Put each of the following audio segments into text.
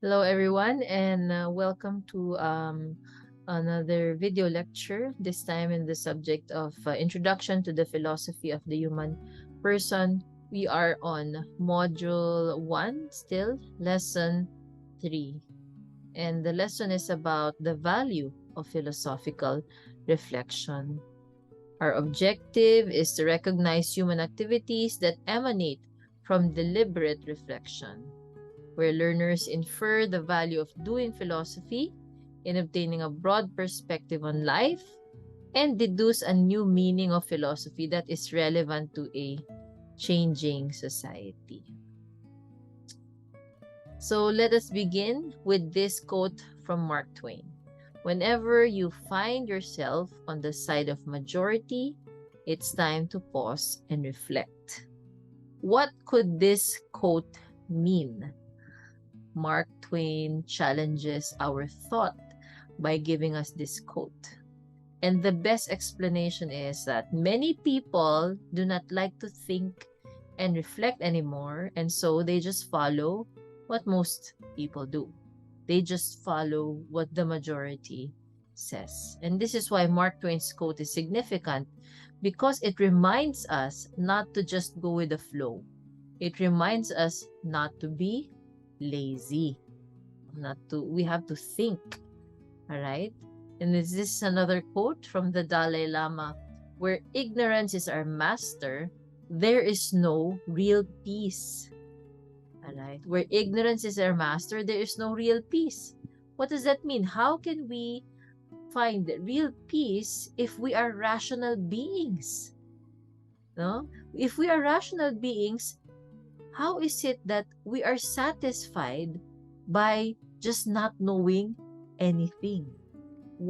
Hello, everyone, and welcome to another video lecture, this time in the subject of Introduction to the Philosophy of the Human Person. We are on Module 1, still, Lesson 3. And the lesson is about the value of philosophical reflection. Our objective is to recognize human activities that emanate from deliberate reflection, where learners infer the value of doing philosophy in obtaining a broad perspective on life and deduce a new meaning of philosophy that is relevant to a changing society. So let us begin with this quote from Mark Twain. Whenever you find yourself on the side of majority, it's time to pause and reflect. What could this quote mean? Mark Twain challenges our thought by giving us this quote. And the best explanation is that many people do not like to think and reflect anymore, and so they just follow what most people do. They just follow what the majority says. And this is why Mark Twain's quote is significant, because it reminds us not to just go with the flow. It reminds us not to be lazy, we have to think. All right. And this is another quote from the Dalai Lama: where ignorance is our master, there is no real peace. All right. Where ignorance is our master, there is no real peace. What does that mean? How can we find real peace if we are rational beings? No? If we are rational beings, how is it that we are satisfied by just not knowing anything?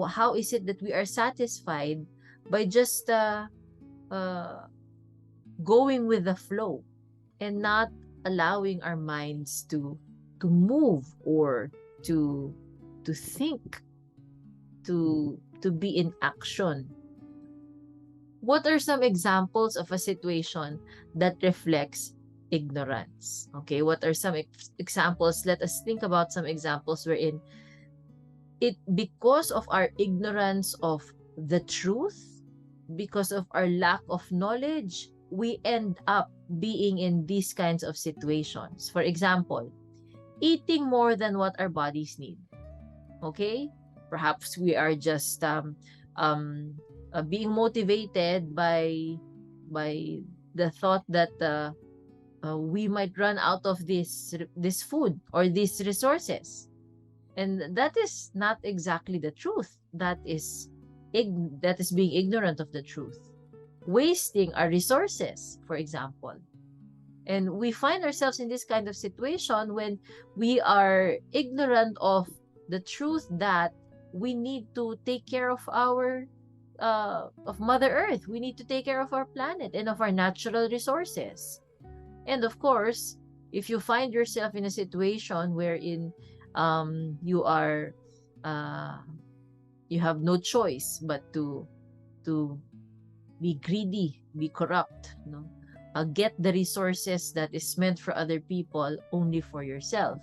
How is it that we are satisfied by just going with the flow and not allowing our minds to move or to think, to be in action? What are some examples of a situation that reflects ignorance? Okay, what are some examples? Let us think about some examples wherein because of our ignorance of the truth, because of our lack of knowledge, we end up being in these kinds of situations. For example, eating more than what our bodies need. Okay, perhaps we are just being motivated by the thought that we might run out of this food or these resources, and that is not exactly the truth. That is being ignorant of the truth, wasting our resources, for example. And we find ourselves in this kind of situation when we are ignorant of the truth that we need to take care of our of Mother Earth. We need to take care of our planet and of our natural resources. And of course, if you find yourself in a situation wherein you are you have no choice but to be greedy, be corrupt, get the resources that is meant for other people only for yourself.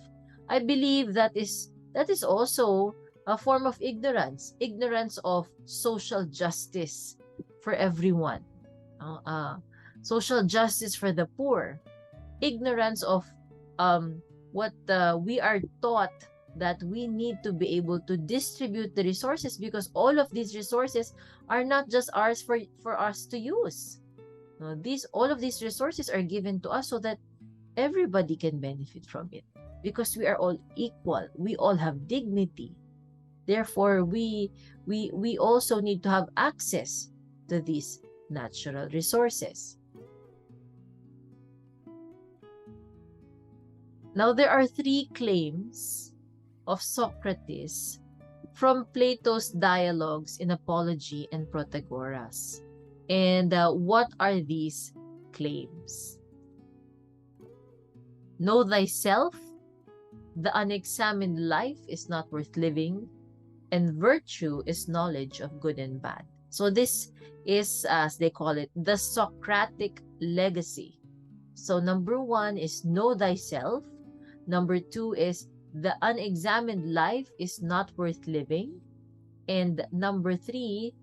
I believe that is also a form of ignorance of social justice for everyone, social justice for the poor, ignorance of what we are taught, that we need to be able to distribute the resources, because all of these resources are not just ours for us to use. All of these resources are given to us so that everybody can benefit from it, because we are all equal. We all have dignity. Therefore, we also need to have access to these natural resources. Now, there are three claims of Socrates from Plato's dialogues in Apology and Protagoras. And what are these claims? Know thyself, the unexamined life is not worth living, and virtue is knowledge of good and bad. So this is, as they call it, the Socratic Legacy. So number one is know thyself. Number two is the unexamined life is not worth living. And number three,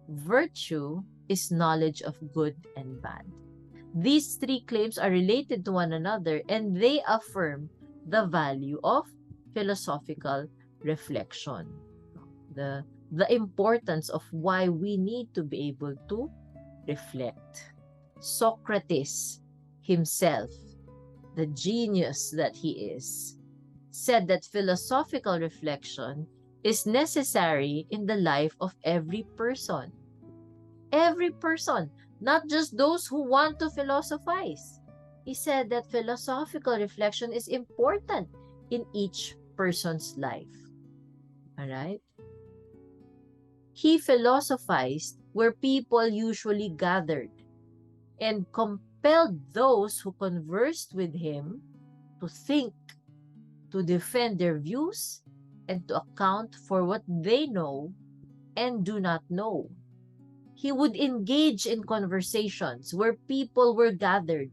virtue is knowledge of good and bad. These three claims are related to one another, and they affirm the value of philosophical reflection. The importance of why we need to be able to reflect. Socrates himself, the genius that he is, said that philosophical reflection is necessary in the life of every person. Every person, not just those who want to philosophize. He said that philosophical reflection is important in each person's life. All right? He philosophized where people usually gathered and compelled those who conversed with him to think, to defend their views, and to account for what they know and do not know. He would engage in conversations where people were gathered,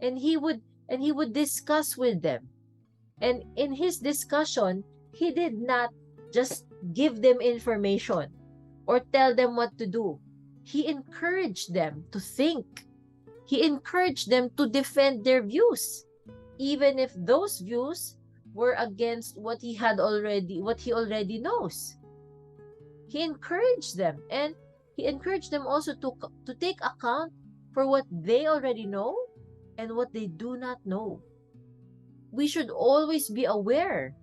and he would discuss with them. And in his discussion, he did not just give them information or tell them what to do. He encouraged them to think. He encouraged them to defend their views, even if those views were against what he already knows. He encouraged them, and he encouraged them also to take account for what they already know and what they do not know. We should always be aware,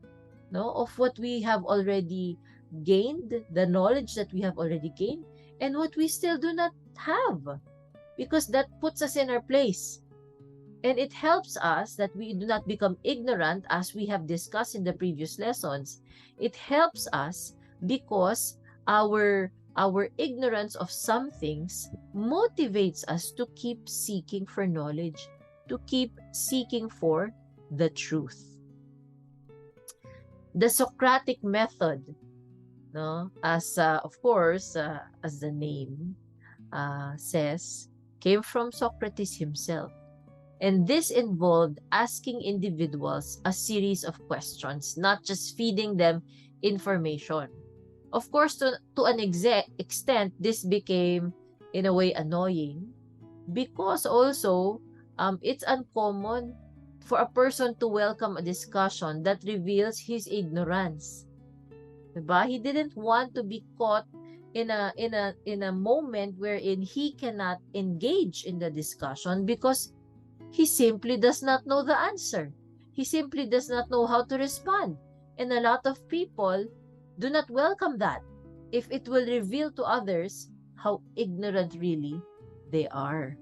of what we have already gained, the knowledge that we have already gained, and what we still do not have, because that puts us in our place. And it helps us that we do not become ignorant, as we have discussed in the previous lessons. It helps us because our ignorance of some things motivates us to keep seeking for knowledge, to keep seeking for the truth. The Socratic method, as the name says, came from Socrates himself. And this involved asking individuals a series of questions, not just feeding them information. Of course, to an extent, this became, in a way, annoying, because also it's uncommon for a person to welcome a discussion that reveals his ignorance. Diba? He didn't want to be caught in a moment wherein he cannot engage in the discussion because he simply does not know the answer. He simply does not know how to respond. And a lot of people do not welcome that if it will reveal to others how ignorant really they are.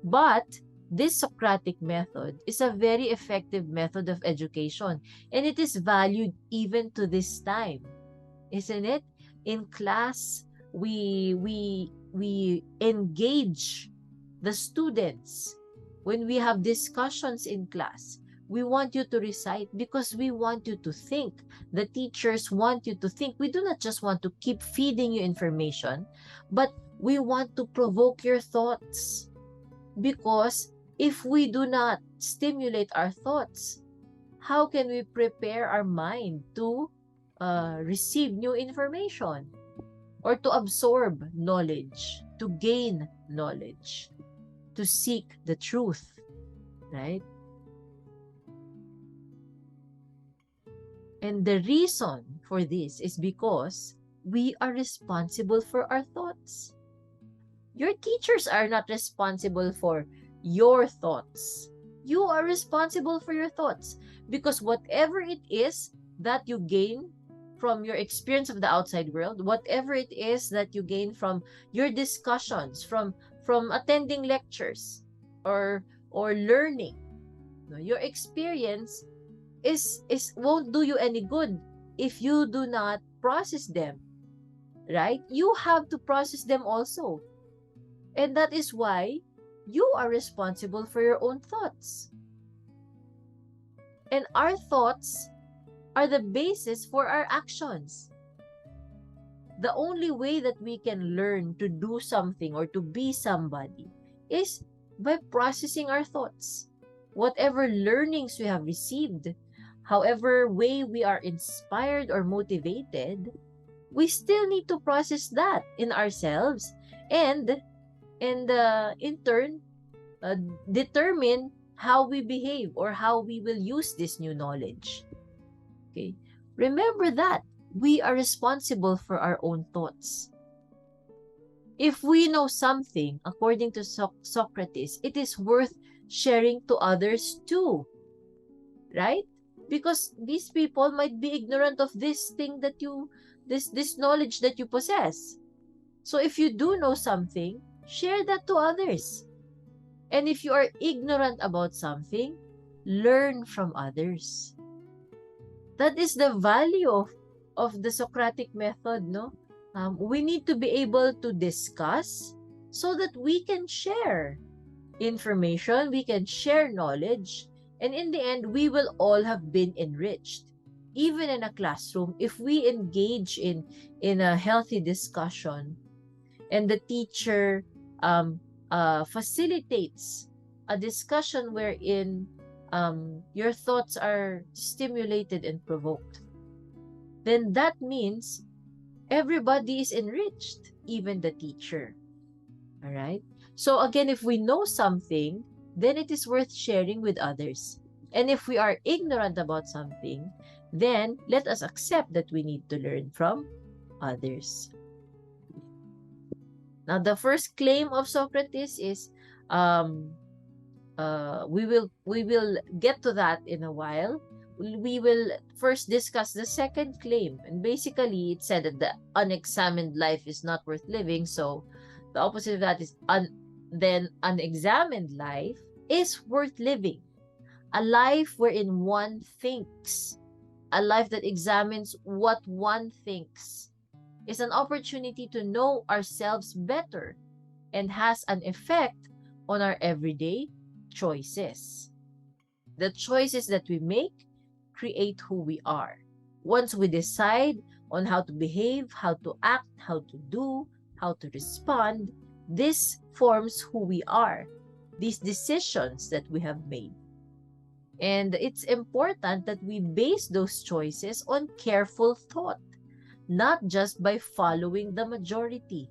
But this Socratic method is a very effective method of education, and it is valued even to this time, isn't it? In class, we engage the students. When we have discussions in class, we want you to recite because we want you to think. The teachers want you to think. We do not just want to keep feeding you information, but we want to provoke your thoughts. Because if we do not stimulate our thoughts, how can we prepare our mind to receive new information or to absorb knowledge, to gain knowledge, to seek the truth, right? And the reason for this is because we are responsible for our thoughts. Your teachers are not responsible for your thoughts. You are responsible for your thoughts, because whatever it is that you gain from your experience of the outside world, whatever it is that you gain from your discussions, from attending lectures or learning, your experience won't do you any good if you do not process them, right? You have to process them also. And that is why you are responsible for your own thoughts. And our thoughts are the basis for our actions. The only way that we can learn to do something or to be somebody is by processing our thoughts. whatever learnings we have received, however way we are inspired or motivated, we still need to process that in ourselves and in turn determine how we behave or how we will use this new knowledge. Okay? Remember that we are responsible for our own thoughts. If we know something, according to Socrates, it is worth sharing to others too. Right? Because these people might be ignorant of this thing that this knowledge that you possess. So if you do know something, share that to others. And if you are ignorant about something, learn from others. That is the value of the Socratic method, no? We need to be able to discuss so that we can share information, we can share knowledge, and in the end, we will all have been enriched. Even in a classroom, if we engage in a healthy discussion and the teacher facilitates a discussion wherein your thoughts are stimulated and provoked, then that means everybody is enriched, even the teacher. All right? So again, if we know something, then it is worth sharing with others. And if we are ignorant about something, then let us accept that we need to learn from others. Now, the first claim of Socrates is, we will get to that in a while. We will first discuss the second claim, and basically it said that the unexamined life is not worth living. So the opposite of that is then unexamined life is worth living. A life wherein one thinks, a life that examines what one thinks, is an opportunity to know ourselves better and has an effect on our everyday choices. The choices that we make create who we are. Once we decide on how to behave, how to act, how to do, how to respond, this forms who we are, these decisions that we have made. And it's important that we base those choices on careful thought, not just by following the majority.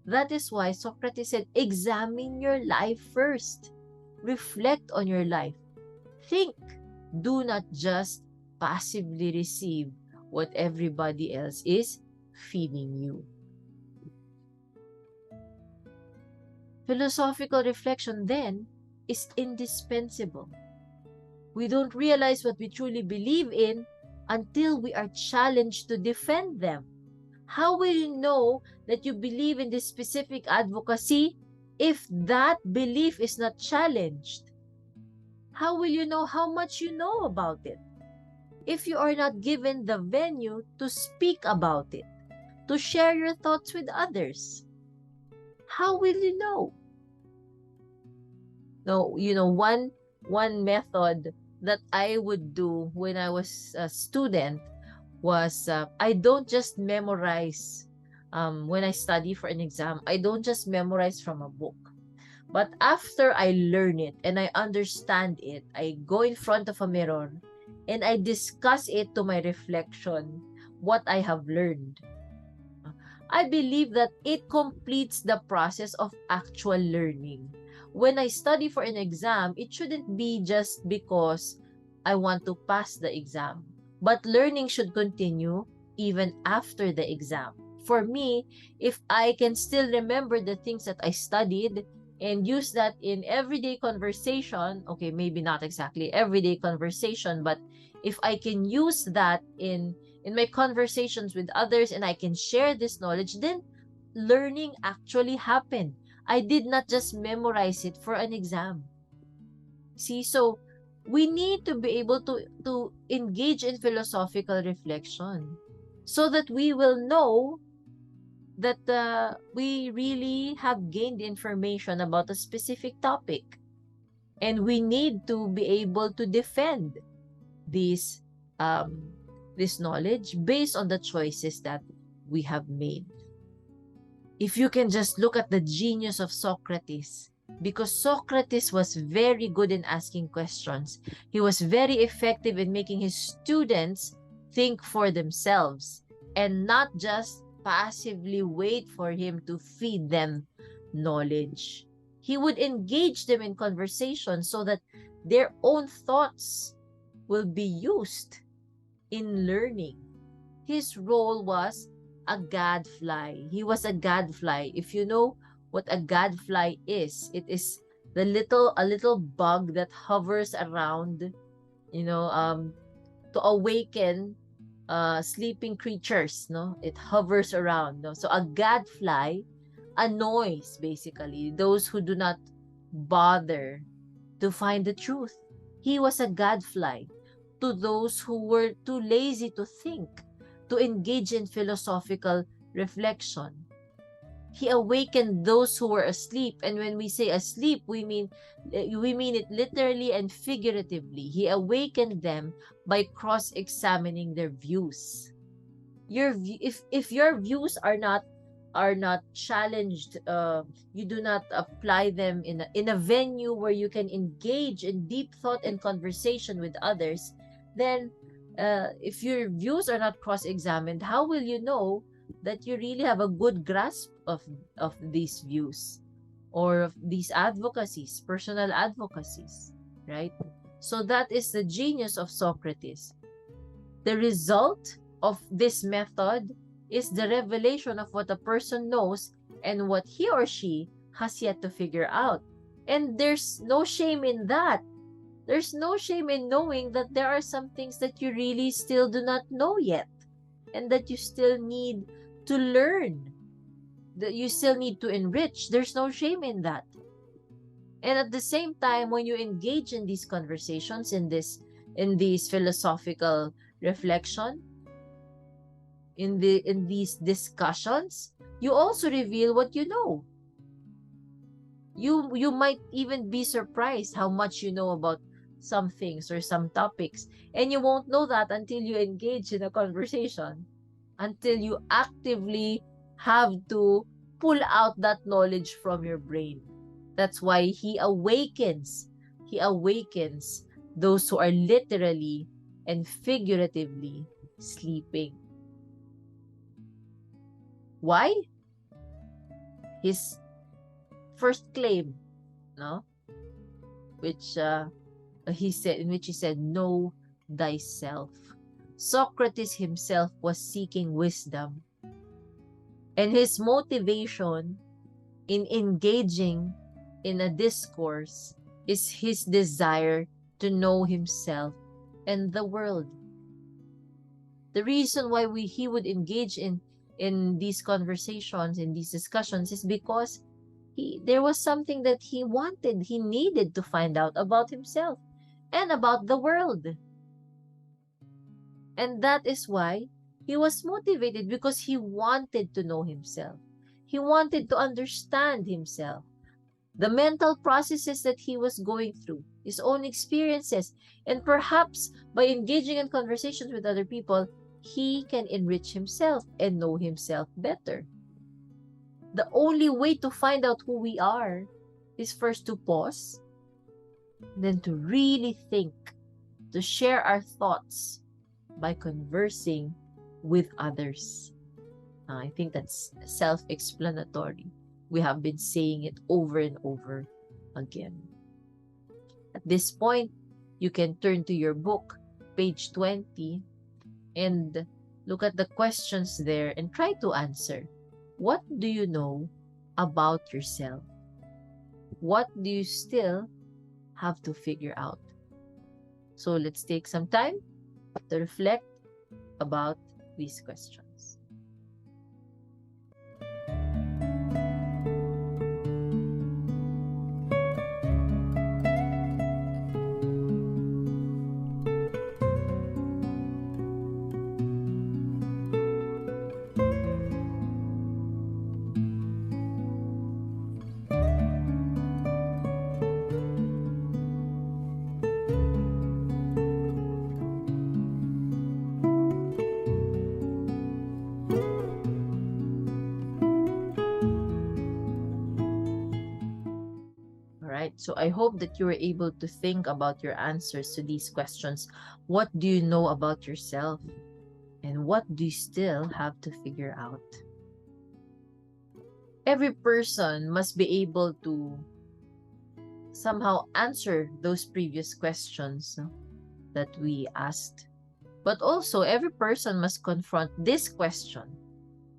That is why Socrates said, examine your life first. Reflect on your life. Think. Do not just passively receive what everybody else is feeding you. Philosophical reflection then is indispensable. We don't realize what we truly believe in until we are challenged to defend them. How will you know that you believe in this specific advocacy if that belief is not challenged? How will you know how much you know about it if you are not given the venue to speak about it, to share your thoughts with others? How will you know? No, one method that I would do when I was a student was I don't just memorize when I study for an exam. I don't just memorize from a book. But after I learn it and I understand it, I go in front of a mirror and I discuss it to my reflection, what I have learned. I believe that it completes the process of actual learning. When I study for an exam, it shouldn't be just because I want to pass the exam. But learning should continue even after the exam. For me, if I can still remember the things that I studied and use that in everyday conversation, okay, maybe not exactly everyday conversation, but if I can use that in my conversations with others and I can share this knowledge, then learning actually happened. I did not just memorize it for an exam. See, so we need to be able to engage in philosophical reflection so that we will know that we really have gained information about a specific topic. And we need to be able to defend this knowledge based on the choices that we have made. If you can just look at the genius of Socrates, because Socrates was very good in asking questions. He was very effective in making his students think for themselves and not just passively wait for him to feed them knowledge. He would engage them in conversation so that their own thoughts will be used in learning. His role was a gadfly. He was a gadfly. If you know what a gadfly is, it is a little bug that hovers around, to awaken sleeping creatures, no? It hovers around, no? So a gadfly annoys basically those who do not bother to find the truth. He was a gadfly to those who were too lazy to think, to engage in philosophical reflection. He awakened those who were asleep, and when we say asleep, we mean it literally and figuratively. He awakened them by cross-examining their views. If your views are not challenged, you do not apply them in a venue where you can engage in deep thought and conversation with others, then if your views are not cross-examined, how will you know that you really have a good grasp of these views or of these advocacies, personal advocacies, right? So that is the genius of Socrates. The result of this method is the revelation of what a person knows and what he or she has yet to figure out. And there's no shame in that. There's no shame in knowing that there are some things that you really still do not know yet and that you still need to learn, that you still need to enrich. There's no shame in that. And at the same time, when you engage in these conversations, in these philosophical reflection, in these discussions, you also reveal what you know. You might even be surprised how much you know about some things or some topics, and you won't know that until you engage in a conversation, until you actively have to pull out that knowledge from your brain. That's why he awakens those who are literally and figuratively sleeping. Why? His first claim, no? Which he said, know thyself. Socrates himself was seeking wisdom, and his motivation in engaging in a discourse is his desire to know himself and the world. The reason why he would engage in these conversations, in these discussions, is because there was something that he needed to find out about himself and about the world. And that is why he was motivated, because he wanted to know himself. He wanted to understand himself, the mental processes that he was going through, his own experiences, and perhaps by engaging in conversations with other people, he can enrich himself and know himself better. The only way to find out who we are is first to pause, then to really think, to share our thoughts by conversing with others. I think that's self-explanatory. We have been saying it over and over again. At this point, you can turn to your book, page 20, and look at the questions there and try to answer. What do you know about yourself? What do you still have to figure out? So let's take some time to reflect about these questions. right? So I hope that you were able to think about your answers to these questions. What do you know about yourself? And what do you still have to figure out? Every person must be able to somehow answer those previous questions that we asked. But also, every person must confront this question: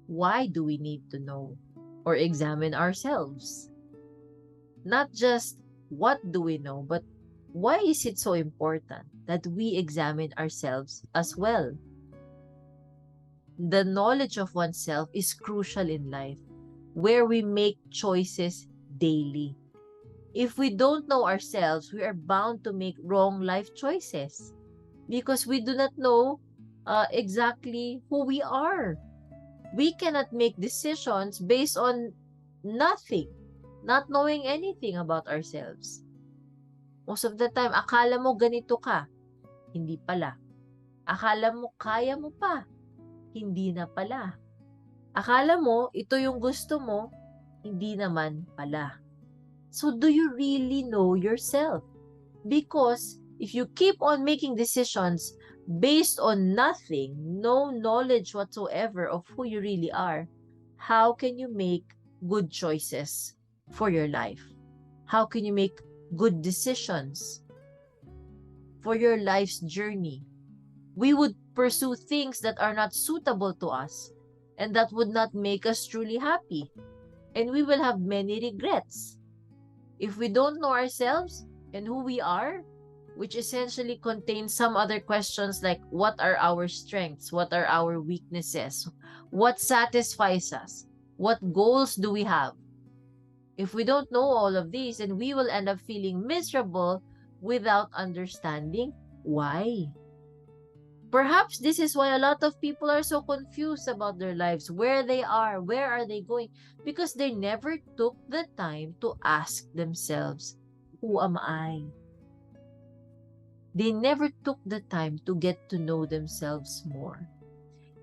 why do we need to know or examine ourselves? Not just what do we know, but why is it so important that we examine ourselves as well? The knowledge of oneself is crucial in life, where we make choices daily. If we don't know ourselves, we are bound to make wrong life choices because we do not know exactly who we are. We cannot make decisions based on nothing, not knowing anything about ourselves. Most of the time, akala mo ganito ka, hindi pala. Akala mo kaya mo pa, hindi na pala. Akala mo ito yung gusto mo, hindi naman pala. So do you really know yourself? Because if you keep on making decisions based on nothing, no knowledge whatsoever of who you really are, how can you make good choices for your life? How can you make good decisions for your life's journey? We would pursue things that are not suitable to us and that would not make us truly happy. And we will have many regrets. If we don't know ourselves and who we are, which essentially contains some other questions like what are our strengths, what are our weaknesses, what satisfies us, what goals do we have. If we don't know all of these, then we will end up feeling miserable without understanding why. Perhaps this is why a lot of people are so confused about their lives, where they are, where are they going, because they never took the time to ask themselves, who am I? They never took the time to get to know themselves more.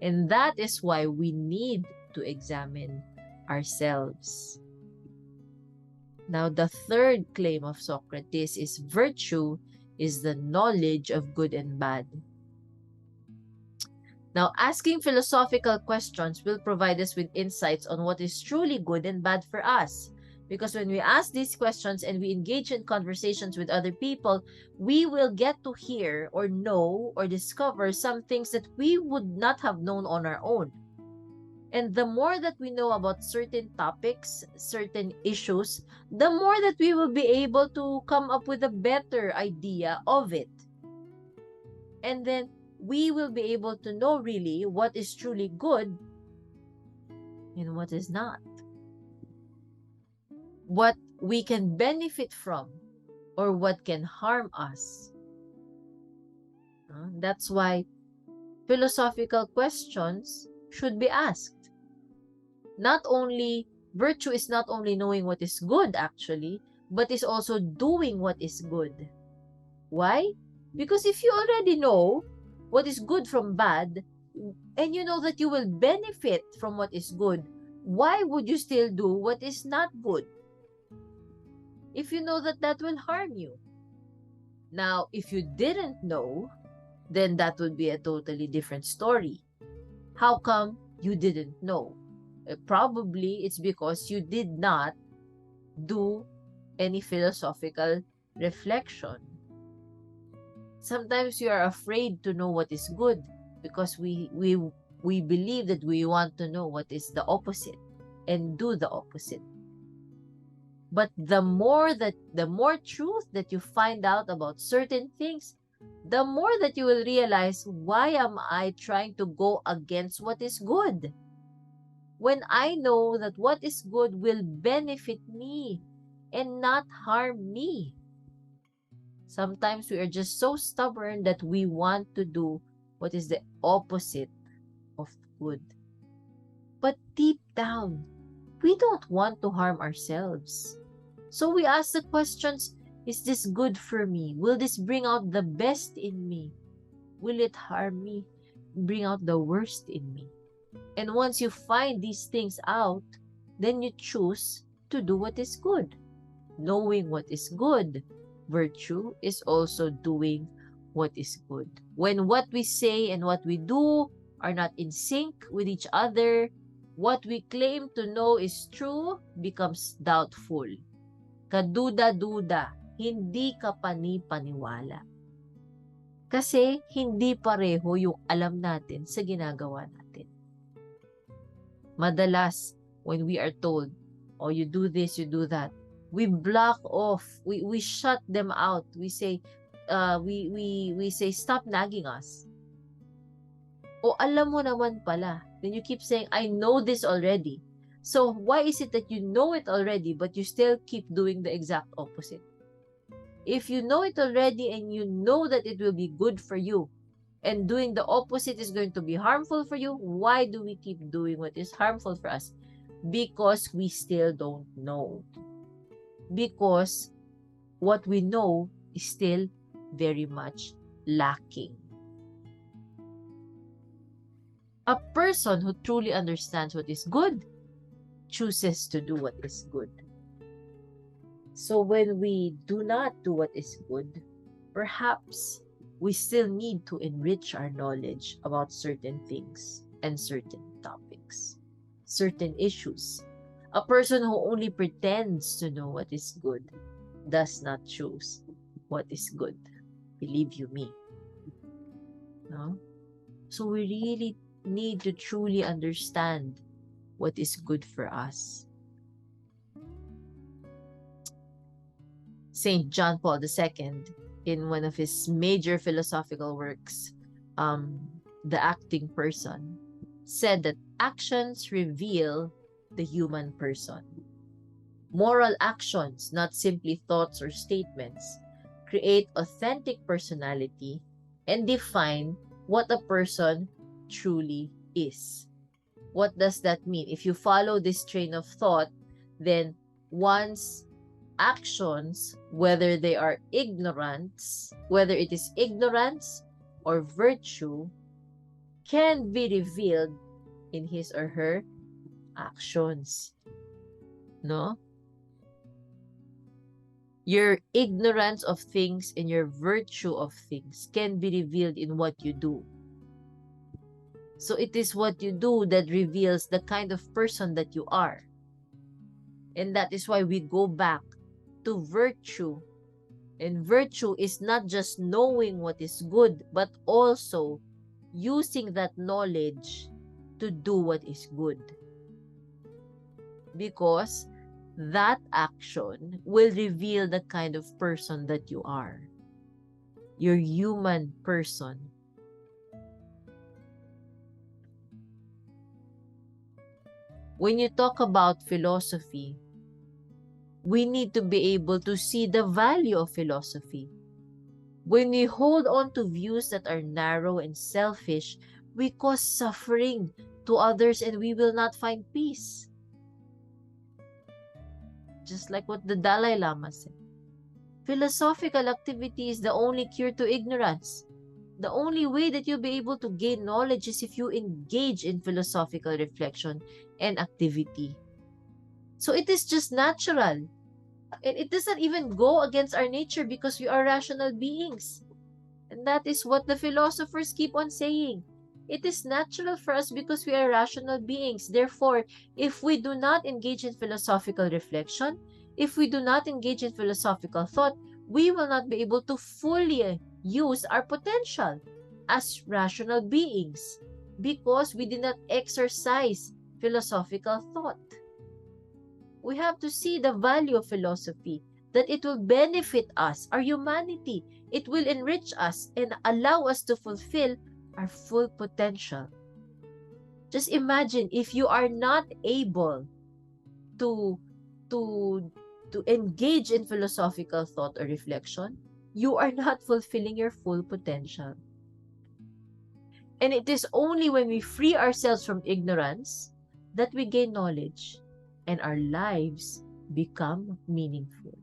And that is why we need to examine ourselves. Now, the third claim of Socrates is virtue is the knowledge of good and bad. Now, asking philosophical questions will provide us with insights on what is truly good and bad for us. Because when we ask these questions and we engage in conversations with other people, we will get to hear or know or discover some things that we would not have known on our own. And the more that we know about certain topics, certain issues, the more that we will be able to come up with a better idea of it. And then we will be able to know really what is truly good and what is not. What we can benefit from or what can harm us. That's why philosophical questions should be asked. Not only, virtue is not only knowing what is good actually, but is also doing what is good. Why? Because if you already know what is good from bad, and you know that you will benefit from what is good, why would you still do what is not good? If you know that that will harm you. Now, if you didn't know, then that would be a totally different story. How come you didn't know? Probably it's because you did not do any philosophical reflection. Sometimes we are afraid to know what is good because we believe that we want to know what is the opposite and do the opposite. But the more truth that you find out about certain things, the more that you will realize, why am I trying to go against what is good? When I know that what is good will benefit me and not harm me. Sometimes we are just so stubborn that we want to do what is the opposite of good. But deep down, we don't want to harm ourselves. So we ask the questions, is this good for me? Will this bring out the best in me? Will it harm me? Bring out the worst in me? And once you find these things out, then you choose to do what is good. knowing what is good. Virtue is also doing what is good. When what we say and what we do are not in sync with each other, what we claim to know is true becomes doubtful. Kaduda-duda, hindi ka pani-paniwala. Kasi hindi pareho yung alam natin sa ginagawa natin. Madalas, when we are told, oh, you do this, you do that, we block off, we shut them out. We say, we say, stop nagging us. O alam mo naman pala. Then you keep saying, I know this already. So why is it that you know it already, but you still keep doing the exact opposite? If you know it already and you know that it will be good for you, and doing the opposite is going to be harmful for you, why do we keep doing what is harmful for us? Because we still don't know. Because what we know is still very much lacking. A person who truly understands what is good chooses to do what is good. So when we do not do what is good, perhaps we still need to enrich our knowledge about certain things and certain topics, certain issues. A person who only pretends to know what is good does not choose what is good. Believe you me. No? So we really need to truly understand what is good for us. Saint John Paul II, in one of his major philosophical works, The Acting Person, said that actions reveal the human person. Moral actions, not simply thoughts or statements, create authentic personality and define what a person truly is. What does that mean? If you follow this train of thought, then one's actions, whether they are ignorance, whether it is ignorance or virtue, can be revealed in his or her actions. No? Your ignorance of things and your virtue of things can be revealed in what you do. So it is what you do that reveals the kind of person that you are. And that is why we go back to virtue. And virtue is not just knowing what is good, but also using that knowledge to do what is good. Because that action will reveal the kind of person that you are. Your human person. When you talk about philosophy, we need to be able to see the value of philosophy. When we hold on to views that are narrow and selfish, we cause suffering to others and we will not find peace. Just like what the Dalai Lama said. Philosophical activity is the only cure to ignorance. The only way that you'll be able to gain knowledge is if you engage in philosophical reflection and activity. So it is just natural. And it doesn't even go against our nature because we are rational beings. And that is what the philosophers keep on saying. It is natural for us because we are rational beings. Therefore, if we do not engage in philosophical reflection, if we do not engage in philosophical thought, we will not be able to fully use our potential as rational beings because we did not exercise philosophical thought. We have to see the value of philosophy, that it will benefit us, our humanity. It will enrich us and allow us to fulfill our full potential. Just imagine if you are not able to engage in philosophical thought or reflection, you are not fulfilling your full potential. And it is only when we free ourselves from ignorance that we gain knowledge and our lives become meaningful.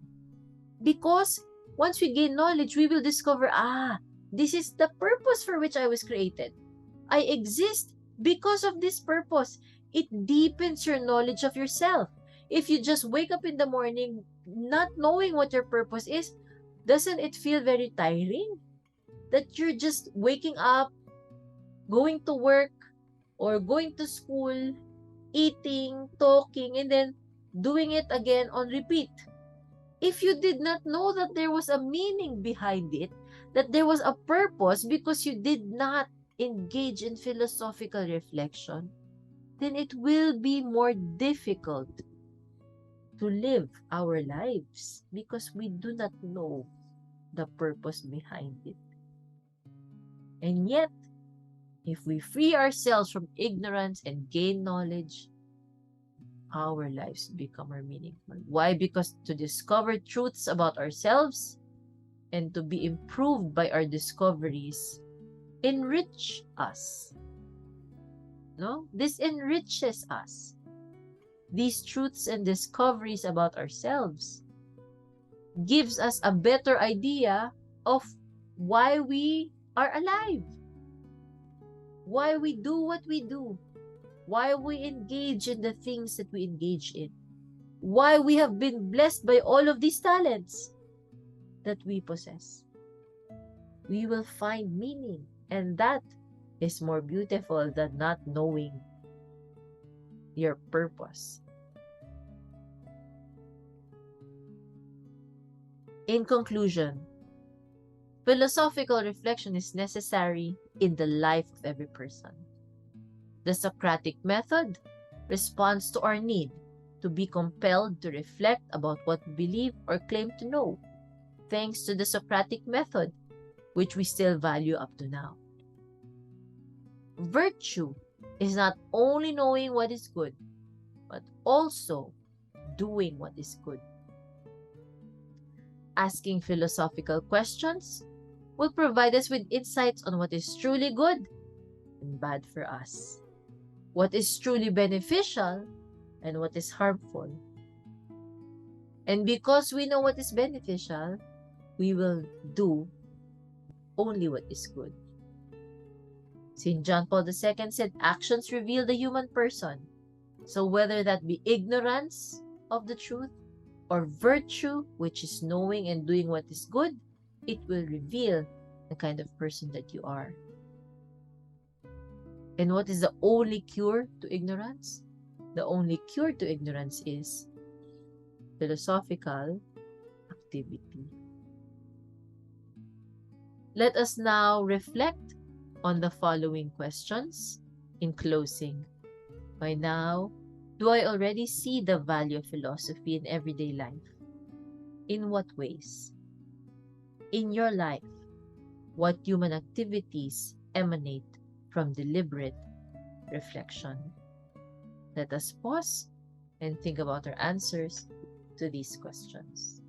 Because once we gain knowledge, we will discover, this is the purpose for which I was created. I exist because of this purpose. It deepens your knowledge of yourself. If you just wake up in the morning not knowing what your purpose is, doesn't it feel very tiring? That you're just waking up, going to work, or going to school, eating, talking, and then doing it again on repeat. If you did not know that there was a meaning behind it, that there was a purpose because you did not engage in philosophical reflection, then it will be more difficult to live our lives because we do not know the purpose behind it. And yet, if we free ourselves from ignorance and gain knowledge, our lives become more meaningful. Why? Because to discover truths about ourselves and to be improved by our discoveries enrich us. No? This enriches us. These truths and discoveries about ourselves gives us a better idea of why we are alive, why we do what we do, why we engage in the things that we engage in, why we have been blessed by all of these talents that we possess. We will find meaning, and that is more beautiful than not knowing your purpose. In conclusion, philosophical reflection is necessary in the life of every person. The Socratic method responds to our need to be compelled to reflect about what we believe or claim to know, thanks to the Socratic method, which we still value up to now. Virtue is not only knowing what is good, but also doing what is good. Asking philosophical questions will provide us with insights on what is truly good and bad for us, what is truly beneficial and what is harmful. And because we know what is beneficial, we will do only what is good. St. John Paul II said, actions reveal the human person. So whether that be ignorance of the truth or virtue, which is knowing and doing what is good, it will reveal the kind of person that you are. And what is the only cure to ignorance? The only cure to ignorance is philosophical activity. Let us now reflect on the following questions in closing. By now, do I already see the value of philosophy in everyday life? In what ways? In your life, what human activities emanate from deliberate reflection? Let us pause and think about our answers to these questions.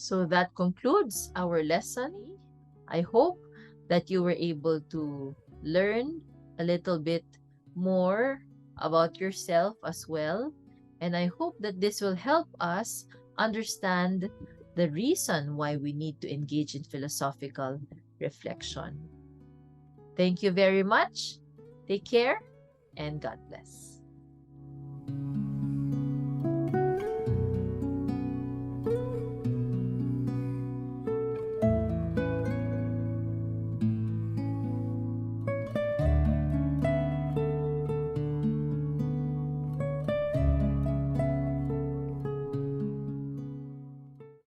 So that concludes our lesson. I hope that you were able to learn a little bit more about yourself as well. And I hope that this will help us understand the reason why we need to engage in philosophical reflection. Thank you very much. Take care and God bless.